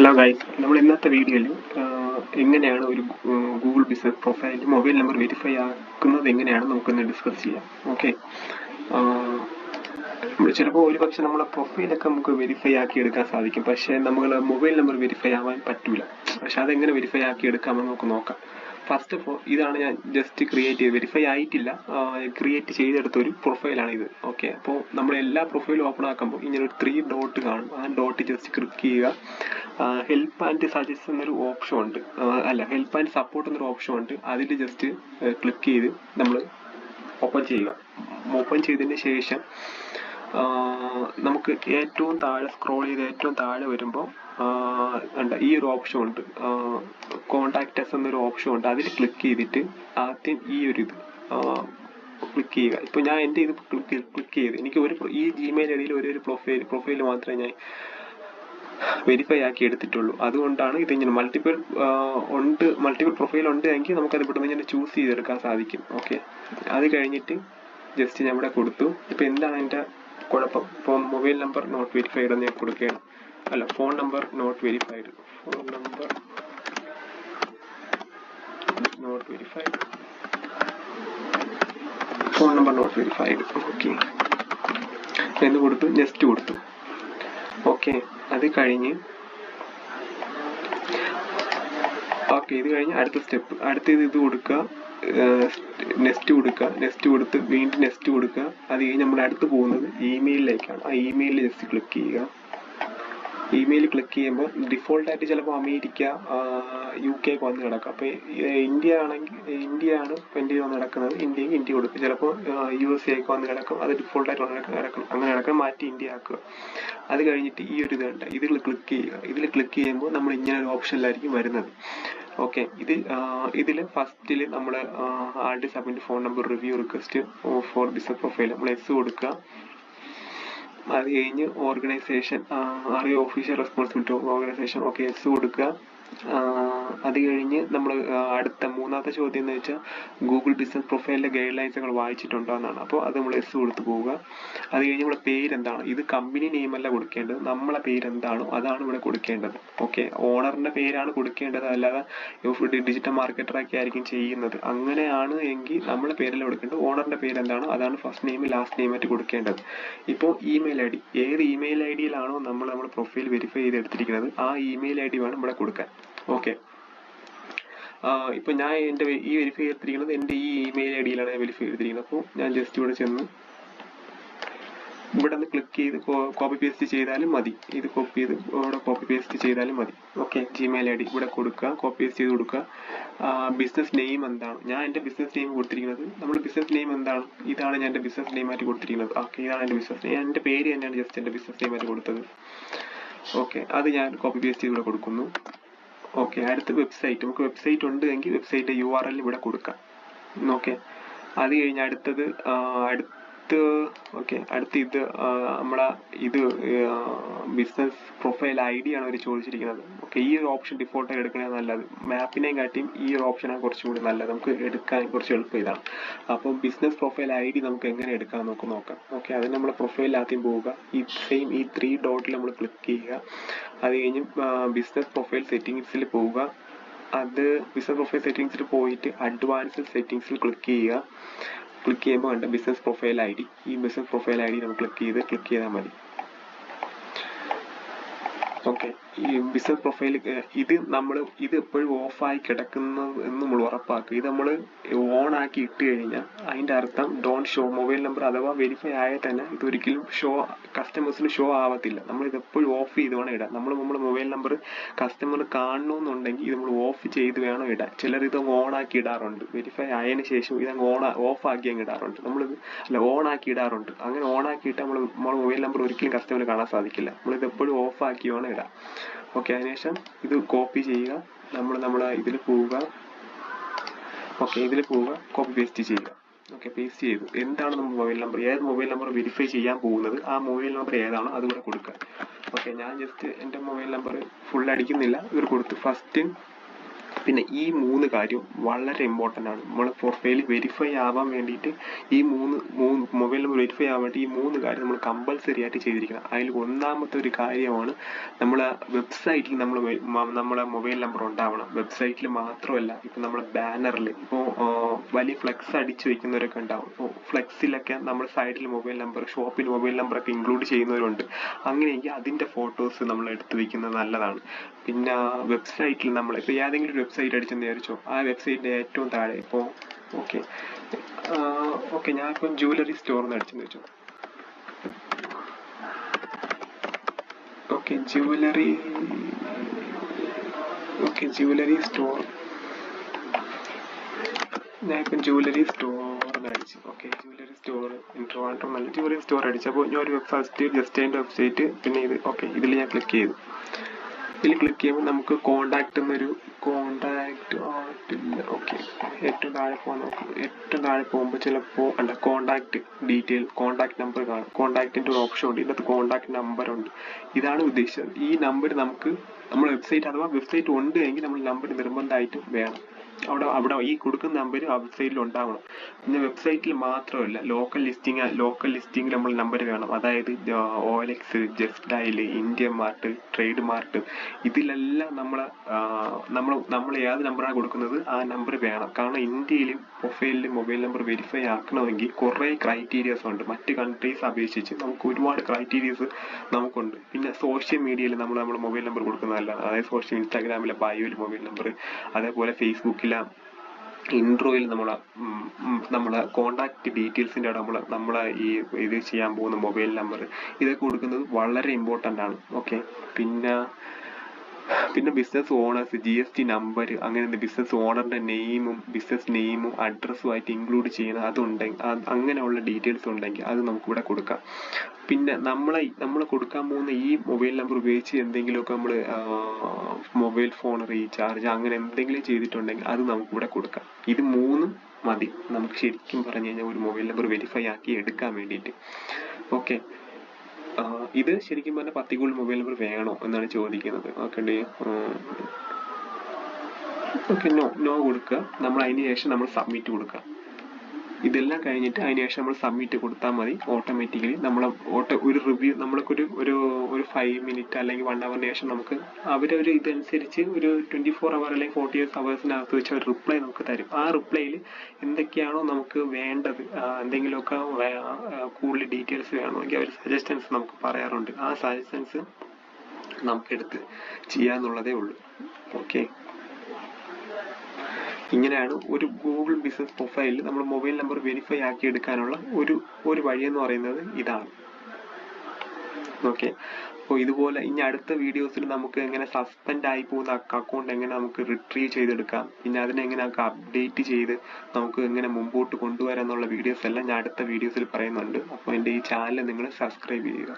Hello guys, നമ്മൾ ഇന്നത്തെ വീഡിയോയിൽ എങ്ങനെയാണ് ഒരു ഗൂഗിൾ ബിസിനസ് പ്രൊഫൈലിൽ മൊബൈൽ നമ്പർ വെരിഫൈ ആക്കുന്നത് എങ്ങനെയാണ് നമുക്കൊന്ന് ഡിസ്കസ് ചെയ്യാം. ഓക്കെ, ചിലപ്പോൾ ഒരുപക്ഷെ നമ്മളെ പ്രൊഫൈലൊക്കെ നമുക്ക് വെരിഫൈ ആക്കി എടുക്കാൻ സാധിക്കും, പക്ഷേ നമ്മൾ മൊബൈൽ നമ്പർ വെരിഫൈ ആവാൻ പറ്റൂല. പക്ഷെ അതെങ്ങനെ വെരിഫൈ ആക്കി എടുക്കാമെന്ന് നമുക്ക് നോക്കാം. ഫസ്റ്റ് ഓഫ് ഓൾ, ഇതാണ് ഞാൻ ജസ്റ്റ് ക്രിയേറ്റ് ചെയ്ത്, വെരിഫൈ ആയിട്ടില്ല, ക്രിയേറ്റ് ചെയ്തെടുത്ത ഒരു പ്രൊഫൈലാണ് ഇത്. ഓക്കെ, അപ്പോൾ നമ്മൾ എല്ലാ പ്രൊഫൈലും ഓപ്പൺ ആക്കുമ്പോൾ ഇങ്ങനെ ഒരു 3 ഡോട്ട് കാണും. ആ ഡോട്ട് ജസ്റ്റ് ക്ലിക്ക് ചെയ്യുക. ഹെൽപ്പ് ആൻഡ് സജസ്റ്റ് എന്നൊരു ഓപ്ഷൻ ഉണ്ട്, ഹെൽപ്പ് ആൻഡ് സപ്പോർട്ട് എന്നൊരു ഓപ്ഷൻ ഉണ്ട്. അതിൽ ജസ്റ്റ് ക്ലിക്ക് ചെയ്ത് നമ്മൾ ഓപ്പൺ ചെയ്യുക. ഓപ്പൺ ചെയ്തതിന് ശേഷം നമുക്ക് ഏറ്റവും താഴെ സ്ക്രോൾ ചെയ്ത് ഏറ്റവും താഴെ വരുമ്പോൾ ഈ ഒരു ഓപ്ഷൻ ഉണ്ട്, കോണ്ടാക്ട് എസ് എന്നൊരു ഓപ്ഷൻ ഉണ്ട്. അതിൽ ക്ലിക്ക് ചെയ്തിട്ട് ആദ്യം ഈ ഒരു ഇത് ക്ലിക്ക് ചെയ്യുക. ഇപ്പോൾ ഞാൻ എൻ്റെ ഇത് ക്ലിക്ക് ചെയ്ത് എനിക്ക് ഈ ജിമെയിൽ ഐഡിയിൽ ഒരു പ്രൊഫൈൽ മാത്രമേ ഞാൻ വെരിഫൈ ആക്കി എടുത്തിട്ടുള്ളൂ. അതുകൊണ്ടാണ് ഇതിങ്ങനെ മൾട്ടിപ്പിൾ പ്രൊഫൈൽ ഉണ്ട് എങ്കിൽ നമുക്കത് ഇവിടുന്ന് ഇങ്ങനെ ചൂസ് ചെയ്തെടുക്കാൻ സാധിക്കും. ഓക്കെ, അത് കഴിഞ്ഞിട്ട് ജസ്റ്റ് ഞാൻ ഇവിടെ കൊടുത്തു. ഇപ്പം എന്താണ് എൻ്റെ കുഴപ്പം? ഇപ്പോൾ മൊബൈൽ നമ്പർ നോട്ട് വെരിഫൈഡ് എന്ന് ഞാൻ കൊടുക്കുകയാണ്. Phone number note verified, phone number note verified. Okay എന്ന് കൊടുത്തു, നെക്സ്റ്റ് കൊടുത്തു. ഓക്കെ, അത് കഴിഞ്ഞ് ഇത് കഴിഞ്ഞ് അടുത്ത സ്റ്റെപ്പ്, ഇത് കൊടുക്കുക, നെക്സ്റ്റ് കൊടുത്ത് വീണ്ടും നെക്സ്റ്റ് കൊടുക്കുക. അത് കഴിഞ്ഞ് നമ്മൾ അടുത്ത് പോകുന്നത് ഇമെയിലിലേക്കാണ്. ആ ഇമെയിലിൽ ജസ്റ്റ് ക്ലിക്ക് ചെയ്യുക. ഇമെയിൽ ക്ലിക്ക് ചെയ്യുമ്പോൾ ഡിഫോൾട്ടായിട്ട് ചിലപ്പോൾ അമേരിക്ക, UK ഒക്കെ വന്ന് കിടക്കും. അപ്പോൾ ഇന്ത്യ ആണ് ഇപ്പോൾ എൻ്റെ വന്ന് കിടക്കുന്നത്. ഇന്ത്യ കൊടുക്കും. ചിലപ്പോൾ USA ഒക്കെ വന്ന് കിടക്കും. അത് ഡിഫോൾട്ടായിട്ട് വന്ന് കിടക്കും. അങ്ങനെ കിടക്കാൻ മാറ്റി ഇന്ത്യ ആക്കുക. അത് കഴിഞ്ഞിട്ട് ഈ ഒരു ഇതുണ്ട്, ഇതിൽ ക്ലിക്ക് ചെയ്യുക. ഇതിൽ ക്ലിക്ക് ചെയ്യുമ്പോൾ നമ്മൾ ഇങ്ങനെ ഒരു ഓപ്ഷനിലായിരിക്കും വരുന്നത്. ഓക്കെ, ഇതിൽ ഫസ്റ്റിൽ നമ്മൾ add submit phone number review request for business profile നമ്മൾ എസ് കൊടുക്കുക. അത് കഴിഞ്ഞ് organisation official responsibility organisation, okay, S കൊടുക്കുക. അത് കഴിഞ്ഞ് നമ്മൾ അടുത്ത മൂന്നാമത്തെ ചോദ്യം എന്ന് വെച്ചാൽ ഗൂഗിൾ ബിസിനസ് പ്രൊഫൈലിലെ ഗൈഡ് ലൈൻസ് നിങ്ങൾ വായിച്ചിട്ടുണ്ടോ എന്നാണ്. അപ്പോൾ അത് നമ്മൾ എസ് കൊടുത്ത് പോവുക. അത് കഴിഞ്ഞ് നമ്മുടെ പേരെന്താണ്, ഇത് കമ്പനി നെയിമല്ല കൊടുക്കേണ്ടത്, നമ്മളെ പേരെന്താണോ അതാണ് ഇവിടെ കൊടുക്കേണ്ടത്. ഓക്കെ, ഓണറിന്റെ പേരാണ് കൊടുക്കേണ്ടത്, അല്ലാതെ ഡിജിറ്റൽ മാർക്കറ്ററൊക്കെ ആയിരിക്കും ചെയ്യുന്നത്. അങ്ങനെയാണ് എങ്കിൽ നമ്മളെ പേരല്ല കൊടുക്കേണ്ടത്, ഓണറിന്റെ പേരെന്താണോ അതാണ് ഫസ്റ്റ് നെയിം ലാസ്റ്റ് നെയിം ആയിട്ട് കൊടുക്കേണ്ടത്. ഇപ്പോൾ ഇമെയിൽ ഐ ഡി, ഏത് ഇമെയിൽ ഐ ഡിയിലാണോ നമ്മുടെ പ്രൊഫൈൽ വെരിഫൈ ചെയ്ത് എടുത്തിരിക്കുന്നത് ആ ഇമെയിൽ ഐ ഡി വേണം ഇവിടെ കൊടുക്കാൻ. ഓക്കെ, ഇപ്പൊ ഞാൻ എൻ്റെ ഈ വെരിഫൈ ചെയ്തിരിക്കുന്നത് എൻ്റെ ഈ ഇമെയിൽ ഐ ഡിയിലാണ് ഞാൻ വെരിഫൈ ചെയ്തിരിക്കുന്നത്. അപ്പോൾ ഞാൻ ജസ്റ്റ് ഇവിടെ ചെന്ന് ഇവിടെ നിന്ന് ക്ലിക്ക് ചെയ്ത് കോപ്പി പേസ്റ്റ് ചെയ്താലും മതി. ഇത് കോപ്പി ചെയ്ത് ഇവിടെ കോപ്പി പേസ്റ്റ് ചെയ്താലും മതി. ഓക്കെ, ജിമെയിൽ ഐ ഡി ഇവിടെ കൊടുക്കുക, കോപ്പി പേസ്റ്റ് ചെയ്ത് കൊടുക്കുക. ബിസിനസ് നെയിം എന്താണ്, ഞാൻ എൻ്റെ ബിസിനസ് നെയിം കൊടുത്തിരിക്കുന്നത്, നമ്മുടെ ബിസിനസ് നെയിം എന്താണ്, ഇതാണ് ഞാൻ എൻ്റെ ബിസിനസ് നെയിം ആയിട്ട് കൊടുത്തിരിക്കുന്നത്. ഓക്കെ, ഇതാണ് എൻ്റെ ബിസിനസ് നെയിം, എൻ്റെ പേര് തന്നെയാണ് ജസ്റ്റ് എൻ്റെ ബിസിനസ് നെയിം ആയിട്ട് കൊടുത്തത്. ഓക്കെ, അത് ഞാൻ കോപ്പി പേസ്റ്റ് ചെയ്ത് ഇവിടെ കൊടുക്കുന്നു. ഓക്കെ, അടുത്ത വെബ്സൈറ്റ്, നമുക്ക് വെബ്സൈറ്റ് ഉണ്ട് എങ്കിൽ വെബ്സൈറ്റ് URL ഇവിടെ കൊടുക്കാം. ഓക്കെ, അത് കഴിഞ്ഞ് അടുത്തത് അടുത്ത് ഇത് നമ്മളെ ഇത് ബിസിനസ് പ്രൊഫൈൽ ID ആണ് അവർ ചോദിച്ചിരിക്കുന്നത്. ഓക്കെ, ഈ ഒരു ഓപ്ഷൻ ഡിഫോൾട്ടായി എടുക്കണത് നല്ലത്. മാപ്പിനെയും കാട്ടിയും ഈ ഒരു ഓപ്ഷനാണ് കുറച്ചും കൂടി നല്ലത്, നമുക്ക് എടുക്കാൻ കുറച്ച് എളുപ്പം ഇതാണ്. അപ്പോൾ ബിസിനസ് പ്രൊഫൈൽ ID നമുക്ക് എങ്ങനെ എടുക്കാൻ നോക്കാം. ഓക്കെ, അതിന് നമ്മൾ പ്രൊഫൈലിൽ ആദ്യം പോവുക. ഈ 3 ഡോട്ടിൽ നമ്മൾ ക്ലിക്ക് ചെയ്യുക. അത് കഴിഞ്ഞ് ബിസിനസ് പ്രൊഫൈൽ സെറ്റിംഗ്സിൽ പോവുക. അത് ബിസിനസ് പ്രൊഫൈൽ സെറ്റിംഗ്സിൽ പോയിട്ട് അഡ്വാൻസ്ഡ് സെറ്റിംഗ്സിൽ ക്ലിക്ക് ചെയ്യുക. ക്ലിക്ക് ചെയ്യുമ്പോൾ കണ്ട ബിസിനസ് പ്രൊഫൈൽ ID, ഈ ബിസിനസ് പ്രൊഫൈൽ ID നമ്മൾ ക്ലിക്ക് ചെയ്താൽ മതി. ഓക്കെ, ഈ ബിസിനസ് പ്രൊഫൈൽ ഇത് എപ്പോഴും ഓഫായി കിടക്കുന്നത് എന്ന് നമ്മൾ ഉറപ്പാക്കുക. ഇത് നമ്മൾ ഓൺ ആക്കി ഇട്ട് കഴിഞ്ഞാൽ അതിൻ്റെ അർത്ഥം ഡോണ്ട് ഷോ മൊബൈൽ നമ്പർ, അഥവാ വെരിഫൈ ആയാൽ തന്നെ ഇത് ഒരിക്കലും കസ്റ്റമേഴ്സിന് ഷോ ആവത്തില്ല. നമ്മൾ ഇത് എപ്പോഴും ഓഫ് ചെയ്ത് വേണം ഇടാൻ. നമ്മുടെ മൊബൈൽ നമ്പർ കസ്റ്റമർ കാണണമെന്നുണ്ടെങ്കിൽ ഇത് നമ്മൾ ഓഫ് ചെയ്ത് വേണം ഇടാൻ. ചിലർ ഇത് ഓൺ ആക്കി ഇടാറുണ്ട്, വെരിഫൈ ആയതിനു ശേഷം ഇത് ഓഫ് ആക്കി അങ്ങ് ഇടാറുണ്ട്. ഓൺ ആക്കി ഇടാറുണ്ട്. അങ്ങനെ ഓൺ ആക്കിയിട്ട് നമ്മുടെ മൊബൈൽ നമ്പർ ഒരിക്കലും കസ്റ്റമർ കാണാൻ സാധിക്കില്ല. നമ്മളിത് എപ്പോഴും ഓഫ് ആക്കി വേണം ഇടാം. ഓക്കെ, അതിനുശേഷം ഇത് കോപ്പി ചെയ്യുക, നമ്മൾ ഇതിൽ പോവുക. ഓക്കെ, ഇതിൽ പോവുക, കോപ്പി പേസ്റ്റ് ചെയ്യുക. ഓക്കെ, പേസ്റ്റ് ചെയ്തു. എന്താണ് നമ്മൾ മൊബൈൽ നമ്പർ, ഏത് മൊബൈൽ നമ്പർ വെരിഫൈ ചെയ്യാൻ പോകുന്നത് ആ മൊബൈൽ നമ്പർ ഏതാണോ അത് ഇവിടെ കൊടുക്കുക. ഓക്കെ, ഞാൻ ജസ്റ്റ് എൻ്റെ മൊബൈൽ നമ്പർ ഫുൾ അടിക്കുന്നില്ല, ഇത് കൊടുത്തു. ഫസ്റ്റ് പിന്നെ ഈ 3 കാര്യം വളരെ ഇമ്പോർട്ടൻ്റ് ആണ്. നമ്മൾ പ്രൊഫൈൽ വെരിഫൈ ആവാൻ വേണ്ടിയിട്ട് ഈ മൂന്ന് മൊബൈൽ നമ്പർ വെരിഫൈ ആവാൻ വേണ്ടി ഈ 3 കാര്യം നമ്മൾ കമ്പൽസറി ആയിട്ട് ചെയ്തിരിക്കണം. അതിൽ ഒന്നാമത്തെ ഒരു കാര്യമാണ് നമ്മളെ വെബ്സൈറ്റിൽ നമ്മളെ മൊബൈൽ നമ്പർ ഉണ്ടാവണം. വെബ്സൈറ്റിൽ മാത്രമല്ല, ഇപ്പം നമ്മളെ ബാനറിൽ ഇപ്പോൾ വലിയ ഫ്ലെക്സ് അടിച്ചു വെക്കുന്നവരൊക്കെ ഉണ്ടാവും. ഇപ്പോൾ ഫ്ലെക്സിലൊക്കെ നമ്മൾ സൈഡിൽ മൊബൈൽ നമ്പർ, ഷോപ്പിൽ മൊബൈൽ നമ്പറൊക്കെ ഇൻക്ലൂഡ് ചെയ്യുന്നവരുണ്ട്. അങ്ങനെയെങ്കിൽ അതിൻ്റെ ഫോട്ടോസ് നമ്മൾ എടുത്തു വെക്കുന്നത് നല്ലതാണ്. പിന്നെ വെബ്സൈറ്റിൽ നമ്മൾ ഇപ്പോൾ ഏതെങ്കിലും ഒരു വെബ്സൈറ്റ് അടിച്ചെന്ന് വിചാരിച്ചോ, ആ വെബ്സൈറ്റിൻ്റെ ഏറ്റവും താഴെ ഇപ്പോൾ ഓക്കെ ഞാനിപ്പോൾ ജുവലറി സ്റ്റോർ എന്ന് അടിച്ചെന്ന് വെച്ചോ. ജുവലറി സ്റ്റോർ ഞാനിപ്പം ജുവലറി സ്റ്റോർ എന്ന് അടിച്ചു. ജുവലറി സ്റ്റോർ ട്രിവാൻഡ്രം നല്ല ജുവലറി സ്റ്റോർ അടിച്ചപ്പോൾ ഞാൻ ഒരു ഫസ്റ്റ് ജസ്റ്റ് അതിൻ്റെ വെബ്സൈറ്റ്, പിന്നെ ഇത് ഇതിൽ ഞാൻ ക്ലിക്ക് ചെയ്തു. ഇതിൽ ക്ലിക്ക് ചെയ്യുമ്പോൾ നമുക്ക് കോണ്ടാക്ട് എന്നൊരു ഏറ്റവും താഴെ പോകാൻ നോക്കും. ഏറ്റവും താഴെ പോകുമ്പോൾ ചിലപ്പോൾ കോണ്ടാക്ട് ഡീറ്റെയിൽ, കോണ്ടാക്ട് നമ്പർ കാണും. കോണ്ടാക്ടിൻ്റെ ഒരു ഓപ്ഷൻ ഉണ്ട്, ഇതിനകത്ത് കോണ്ടാക്ട് നമ്പർ ഉണ്ട്. ഇതാണ് ഉദ്ദേശിച്ചത്. ഈ നമ്പർ നമുക്ക് നമ്മൾ വെബ്സൈറ്റ് അഥവാ വെബ്സൈറ്റ് ഉണ്ട് എങ്കിൽ നമ്മൾ നമ്പർ നിർബന്ധമായിട്ടും വേണം. അവിടെ ഈ കൊടുക്കുന്ന നമ്പർ ആ വെബ്സൈറ്റിൽ ഉണ്ടാവണം. പിന്നെ വെബ്സൈറ്റിൽ മാത്രമല്ല, ലോക്കൽ ലിസ്റ്റിംഗിൽ നമ്മൾ നമ്പർ വേണം. അതായത് OLX, just dial, India mart, trade mart, ഇതിലെല്ലാം നമ്മൾ ഏത് നമ്പറാണ് കൊടുക്കുന്നത് ആ നമ്പർ വേണം. കാരണം ഇന്ത്യയിൽ പ്രൊഫൈലിൽ മൊബൈൽ നമ്പർ വെരിഫൈ ആക്കണമെങ്കിൽ കുറേ ക്രൈറ്റീരിയസ് ഉണ്ട്. മറ്റ് കൺട്രീസ് അപേക്ഷിച്ച് നമുക്ക് ഒരുപാട് ക്രൈറ്റീരിയസ് നമുക്കുണ്ട്. പിന്നെ സോഷ്യൽ മീഡിയയിൽ നമ്മൾ മൊബൈൽ നമ്പർ കൊടുക്കുന്നതല്ല. അതായത് ഇൻസ്റ്റാഗ്രാമിലെ ബയോയിൽ മൊബൈൽ നമ്പർ, അതേപോലെ ഫേസ്ബുക്കിലെ ഇൻട്രോയിൽ നമ്മളെ കോണ്ടാക്ട് ഡീറ്റെയിൽസിൻ്റെ അവിടെ നമ്മളെ ഈ ഇത് ചെയ്യാൻ പോകുന്ന മൊബൈൽ നമ്പർ, ഇതൊക്കെ കൊടുക്കുന്നത് വളരെ ഇമ്പോർട്ടൻ്റ് ആണ്. പിന്നെ ബിസിനസ് ഓണേഴ്സ്, GST നമ്പർ, അങ്ങനെ ബിസിനസ് ഓണറിന്റെ ബിസിനസ് നെയിമും അഡ്രസ്സുമായിട്ട് ഇൻക്ലൂഡ് ചെയ്യുന്ന അതുണ്ടെങ്കിൽ, അങ്ങനെയുള്ള ഡീറ്റെയിൽസ് ഉണ്ടെങ്കിൽ അത് നമുക്കിവിടെ കൊടുക്കാം. പിന്നെ നമ്മൾ കൊടുക്കാൻ പോകുന്ന ഈ മൊബൈൽ നമ്പർ ഉപയോഗിച്ച് എന്തെങ്കിലുമൊക്കെ നമ്മൾ മൊബൈൽ ഫോൺ റീചാർജ് അങ്ങനെ എന്തെങ്കിലും ചെയ്തിട്ടുണ്ടെങ്കിൽ അത് നമുക്കിവിടെ കൊടുക്കാം. ഇത് 3 മതി നമുക്ക് ശരിക്കും പറഞ്ഞു കഴിഞ്ഞാൽ ഒരു മൊബൈൽ നമ്പർ വെരിഫൈ ആക്കി എടുക്കാൻ വേണ്ടിയിട്ട്. ഇത് ശരിക്കും പറഞ്ഞാൽ 10 കൂടുതൽ മൊബൈൽ നമ്പർ വേണോ എന്നാണ് ചോദിക്കുന്നത്. നോ കൊടുക്കുക. നമ്മൾ അതിന് ശേഷം നമ്മൾ സബ്മിറ്റ് കൊടുക്കുക. ഇതെല്ലാം കഴിഞ്ഞിട്ട് അതിന് ശേഷം നമ്മൾ സബ്മിറ്റ് കൊടുത്താൽ മതി. ഓട്ടോമാറ്റിക്കലി ഒരു റിവ്യൂ നമ്മൾക്കൊരു 5 മിനിറ്റ് അല്ലെങ്കിൽ 1 അവറിന് ശേഷം നമുക്ക് അവരൊരു ഇതനുസരിച്ച് ഒരു 24 അവർ അല്ലെങ്കിൽ 48 അവേഴ്സിനകത്ത് വെച്ച് ഒരു റിപ്ലൈ നമുക്ക് തരും. ആ റിപ്ലൈയിൽ എന്തൊക്കെയാണോ നമുക്ക് വേണ്ടത്, എന്തെങ്കിലുമൊക്കെ കൂടുതൽ ഡീറ്റെയിൽസ് വേണമെങ്കിൽ അവർ സജഷൻസ് നമുക്ക് പറയാറുണ്ട്. ആ സജഷൻസ് നമുക്കെടുത്ത് ചെയ്യാന്നുള്ളതേ ഉള്ളൂ. ഇങ്ങനെയാണ് ഒരു ഗൂഗിൾ ബിസിനസ് പ്രൊഫൈലിൽ നമ്മൾ മൊബൈൽ നമ്പർ വെരിഫൈ ആക്കി എടുക്കാനുള്ള ഒരു വഴിയെന്ന് പറയുന്നത് ഇതാണ്. അപ്പോൾ ഇതുപോലെ ഇനി അടുത്ത വീഡിയോസിൽ നമുക്ക് എങ്ങനെ സസ്പെൻഡ് ആയി പോകുന്ന അക്കൗണ്ട് എങ്ങനെ നമുക്ക് റിട്രീവ് ചെയ്തെടുക്കാം, പിന്നെ അതിനെങ്ങനെ അപ്ഡേറ്റ് ചെയ്ത് നമുക്ക് എങ്ങനെ മുമ്പോട്ട് കൊണ്ടുവരാം എന്നുള്ള വീഡിയോസ് എല്ലാം ഞാൻ അടുത്ത വീഡിയോസിൽ പറയുന്നുണ്ട്. അപ്പോൾ എൻ്റെ ഈ ചാനൽ നിങ്ങൾ സബ്സ്ക്രൈബ് ചെയ്യുക.